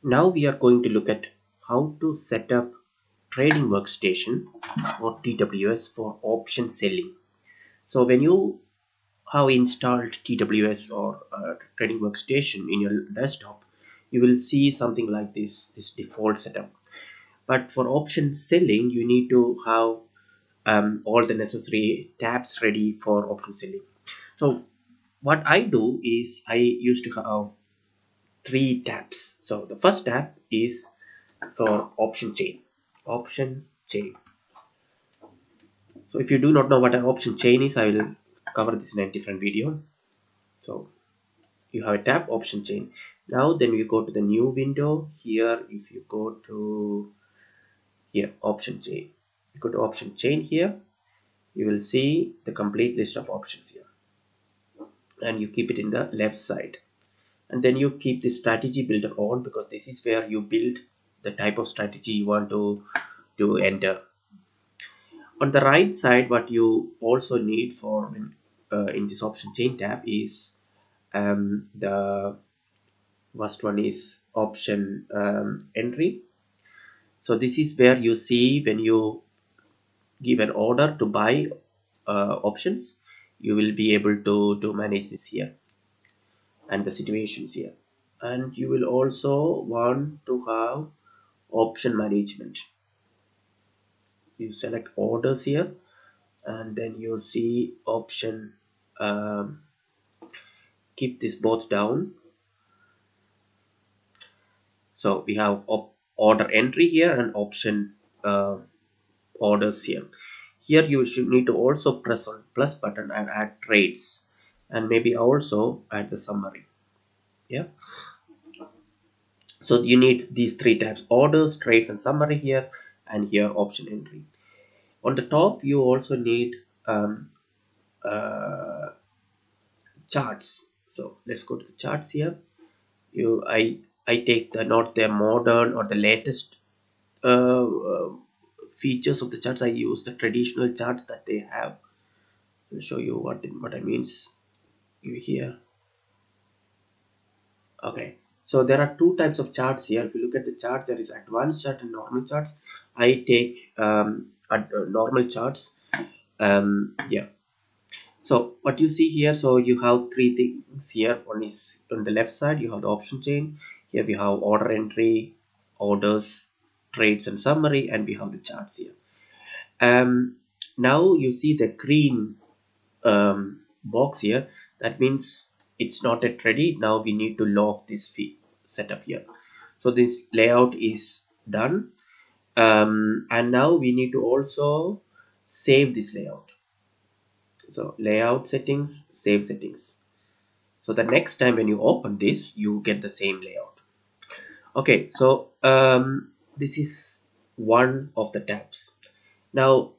Now we are going to look at how to set up trading workstation or TWS for option selling. So when you have installed TWS or trading workstation in your desktop, you will see something like this default setup. But for option selling, you need to have all the necessary tabs ready for option selling. So what I do is I used to have three tabs. So the first tab is for option chain. Option chain. So if you do not know what an option chain is, I will cover this in a different video. So you have a tab option chain. Now then you go to the new window here. If you go to here option chain, you go to option chain here, you will see the complete list of options here, and you keep it in the left side. And then you keep the strategy builder on, because this is where you build the type of strategy you want to enter. On the right side, what you also need for in this option chain tab is the first one is option entry. So this is where you see when you give an order to buy options, you will be able to manage this here and the situations here. And you will also want to have option management. You select orders here, and then you see option, um, keep this both down. So we have order entry here and option uh, orders here. Here you should need to also press on plus button and add trades, and maybe also add the summary. Yeah, so you need these three tabs: orders, trades, and summary here, and here option entry. On the top you also need um, uh, charts. So let's go to the charts here. I take the not the modern or the latest features of the charts. I use the traditional charts that they have. I'll show you what I means you here. Okay, so there are two types of charts here. If you look at the chart, there is advanced chart and normal charts. I take normal charts. Yeah, so what you see here, so you have three things here. One is on the left side, you have the option chain. Here we have order entry, orders, trades, and summary, and we have the charts here. um Now you see the green box here. That means it's not yet ready. Now we need to lock this setup here. So this layout is done, and now we need to also save this layout. So layout settings, save settings. So the next time when you open this, you get the same layout. Okay, so this is one of the tabs. Now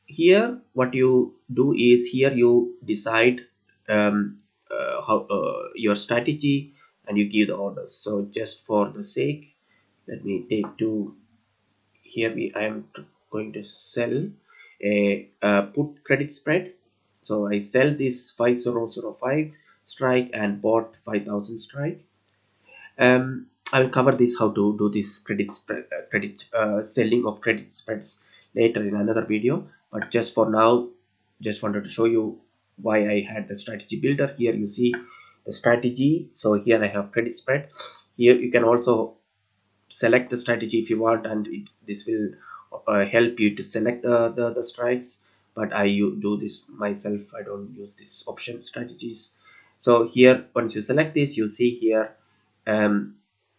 here what you do is, here you decide how your strategy, and you give the orders. So just for the sake, let me take two. Here I am going to sell a put credit spread. So I sell this 5005 strike and bought 5000 strike. I will cover this how to do this credit spread, credit selling of credit spreads later in another video. But just for now, just wanted to show you why I had the strategy builder. Here you see the strategy. So here I have credit spread. Here you can also select the strategy if you want, and this will help you to select the strikes. But do this myself. I don't use this option strategies. So here once you select this, you see here, um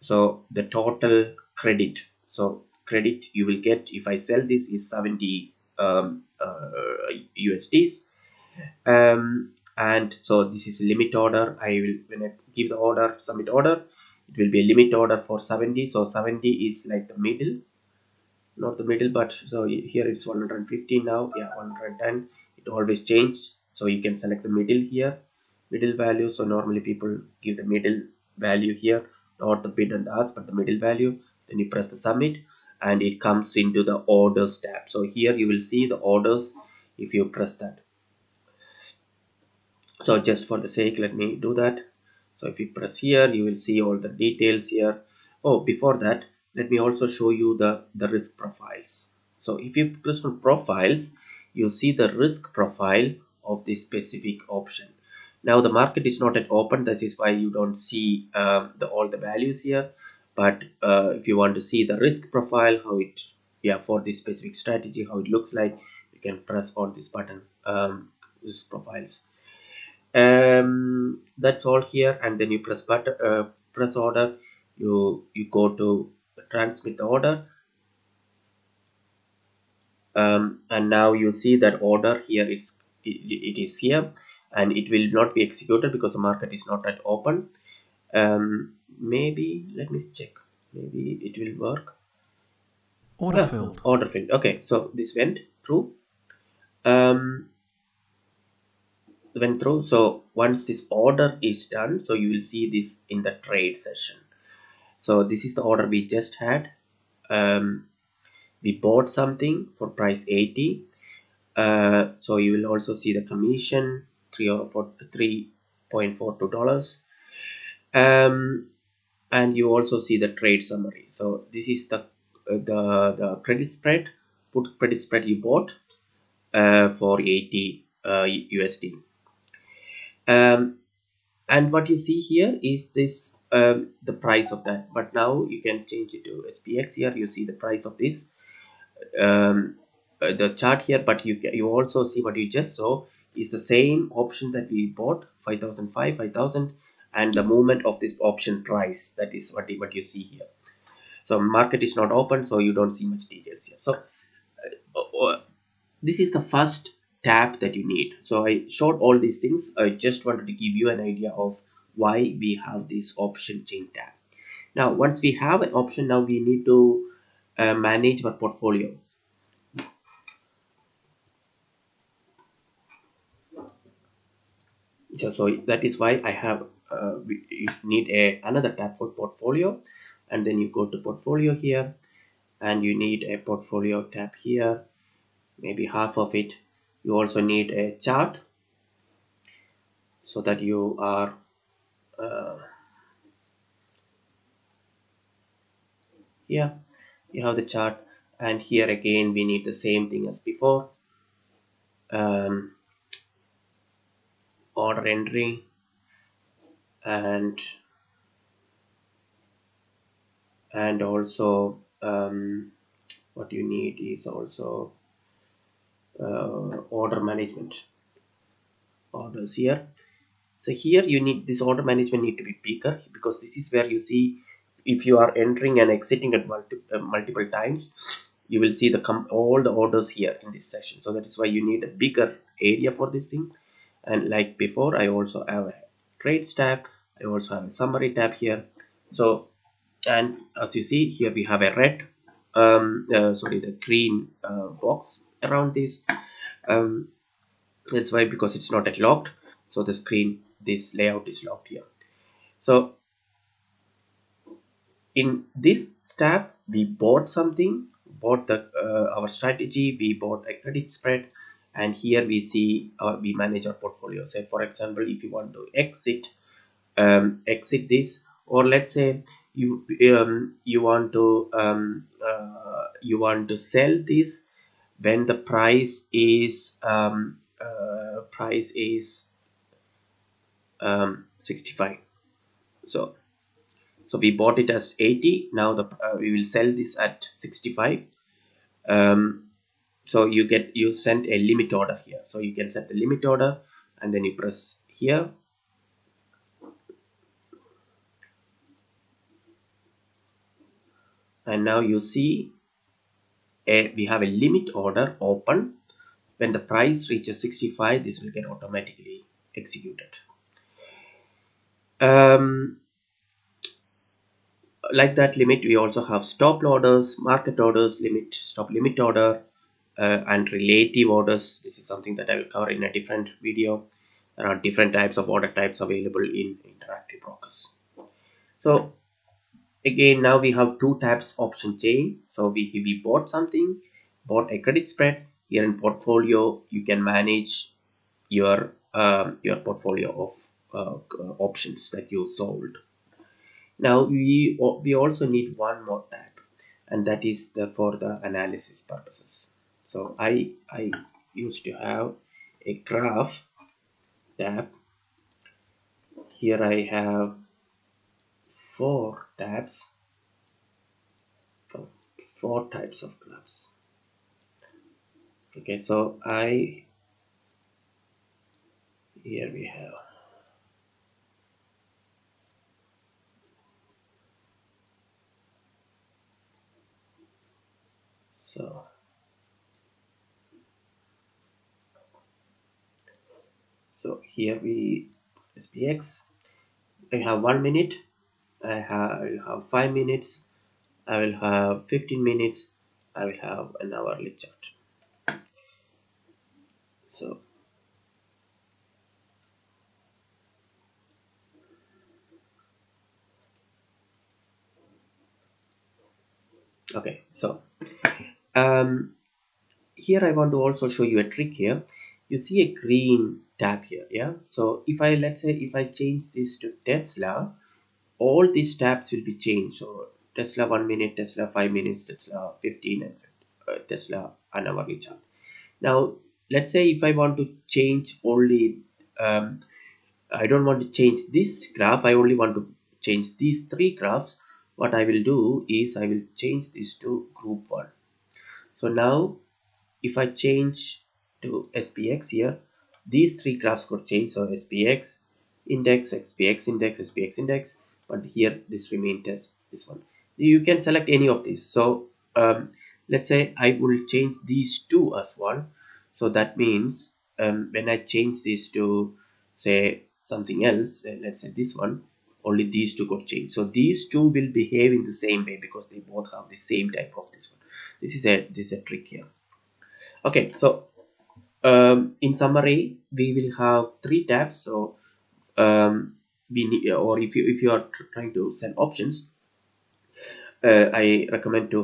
so the total credit, so credit you will get if I sell this is 70 USDs. And so this is a limit order. I will, when I give the order, submit order, it will be a limit order for 70. So 70 is like the middle, not the middle, but so here it's 150 now. Yeah, 110. It always changes, so you can select the middle here, middle value. So normally people give the middle value here, not the bid and the ask, but the middle value. Then you press the submit, and it comes into the orders tab. So here you will see the orders if you press that. So just for the sake, let me do that. So if you press here, you will see all the details here. Oh, before that, let me also show you the risk profiles. So if you press on profiles, you see the risk profile of this specific option. Now the market is not at open, that is why you don't see the all the values here. But if you want to see the risk profile, how it, yeah, for this specific strategy, how it looks like, you can press on this button, risk profiles. That's all here, and then you press button, press order. You go to transmit the order, and now you see that order here is, it is here, and it will not be executed because the market is not at open. Maybe let me check, maybe it will work. Order filled. Order filled. Okay, so this through um went through. So once this order is done, so you will see this in the trade session. So this is the order we just had. um, we bought something for price 80. So you will also see the commission, 3.42 dollars. And you also see the trade summary. So this is the credit spread, put credit spread you bought for 80 USD. um, and what you see here is this, the price of that, but now you can change it to SPX. Here you see the price of this, um, the chart here, but you also see what you just saw is the same option that we bought, 5005, 5000, and the movement of this option price, that is what you see here. So market is not open, so you don't see much details here. So this is the first tab that you need. So I showed all these things. I just wanted to give you an idea of why we have this option chain tab. Now once we have an option, now we need to manage our portfolio. So that is why I have, you need another tab for portfolio, and then you go to portfolio here, and you need a portfolio tab here, maybe half of it. You also need a chart, so that you are, here you have the chart, and here again we need the same thing as before, um, order entry, and also, what you need is also order management, orders here. So here you need this order management need to be bigger, because this is where you see if you are entering and exiting at multiple times, you will see all the orders here in this session. So that is why you need a bigger area for this thing. And like before, I also have a trades tab. I also have a summary tab here. So, and as you see here, we have a red, sorry, the green box around this. Um, that's why, because it's not at locked, so the screen, this layout is locked here. So in this tab, we bought something, bought the our strategy, we bought a credit spread, and here we see, we manage our portfolio. Say for example, if you want to exit, exit this, or let's say you want to sell this when the price is 65. So we bought it as 80. Now we will sell this at 65. um, so you send a limit order here, so you can set the limit order, and then you press here, and now you see we have a limit order open. When the price reaches 65, this will get automatically executed. um, like that limit, we also have stop orders, market orders, limit stop limit order, and relative orders. This is something that I will cover in a different video. There are different types of order types available in Interactive Brokers. So again, now we have two tabs, option chain. So we bought something, bought a credit spread. Here in portfolio, you can manage your portfolio of options that you sold. Now we also need one more tab, and that is for the analysis purposes. So I used to have a graph tab. Here I have four tabs from four types of graphs. Okay, so I here we have, so here we SPX. I have 1 minute. I will have 5 minutes. I will have 15 minutes. I will have an hourly chart. So okay, so um, here I want to also show you a trick here. You see a green tab here, yeah. So if I, let's say if I change this to Tesla, all these tabs will be changed. So Tesla 1 minute, Tesla 5 minutes, Tesla 15, and Tesla an hourly chart. Now let's say if I want to change only, I don't want to change this graph, I only want to change these three graphs. What I will do is I will change this to group 1. So now if I change to SPX here, these three graphs got changed. So SPX index, SPX index, SPX index, but here this remained as this one. You can select any of these. So let's say I will change these two as well. So that means when I change these to say something else, let's say this one, only these two got changed. So these two will behave in the same way because they both have the same type of this one. This is a trick here. Okay, so in summary, we will have three tabs. So we need, or if you are trying to send options, I recommend you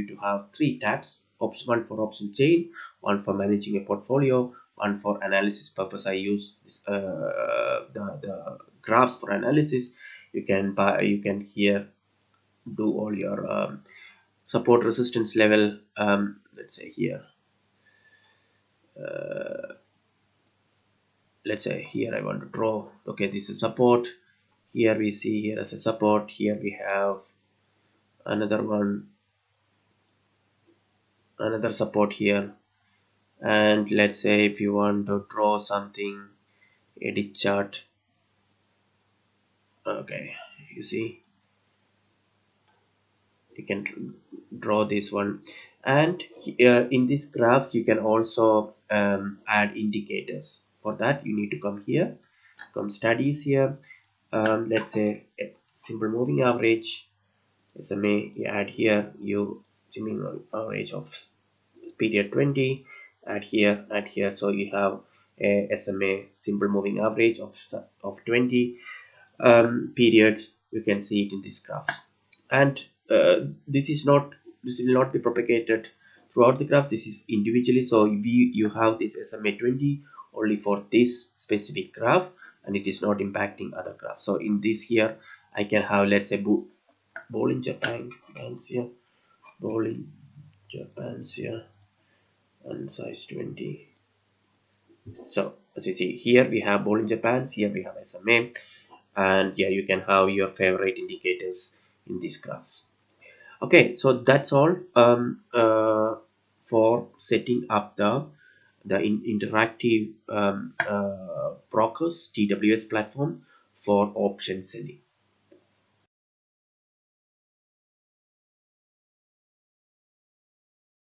to have three tabs. One for option chain, one for managing a portfolio, one for analysis purpose. I use the graphs for analysis. You can here do all your support resistance level. Let's say here, let's say here I want to draw, okay, this is support. Here we see here as a support. Here we have another one, another support here. And let's say if you want to draw something, edit chart, okay, you see you can draw this one. And in these graphs you can also add indicators. For that you need to come here, come studies here. Let's say a simple moving average SMA, you add here, you simple average of period 20, add here, so you have a SMA simple moving average of 20 periods. You can see it in these graphs. And this is not, this will not be propagated throughout the graphs. This is individually. So you have this SMA 20 only for this specific graph, and it is not impacting other graphs. So in this here I can have, let's say, Bollinger Bands here, Bollinger Bands here, and size 20. So as you see here we have Bollinger Bands, here we have SMA, and yeah, you can have your favorite indicators in these graphs. Okay, so that's all for setting up the interactive brokers TWS platform for option selling.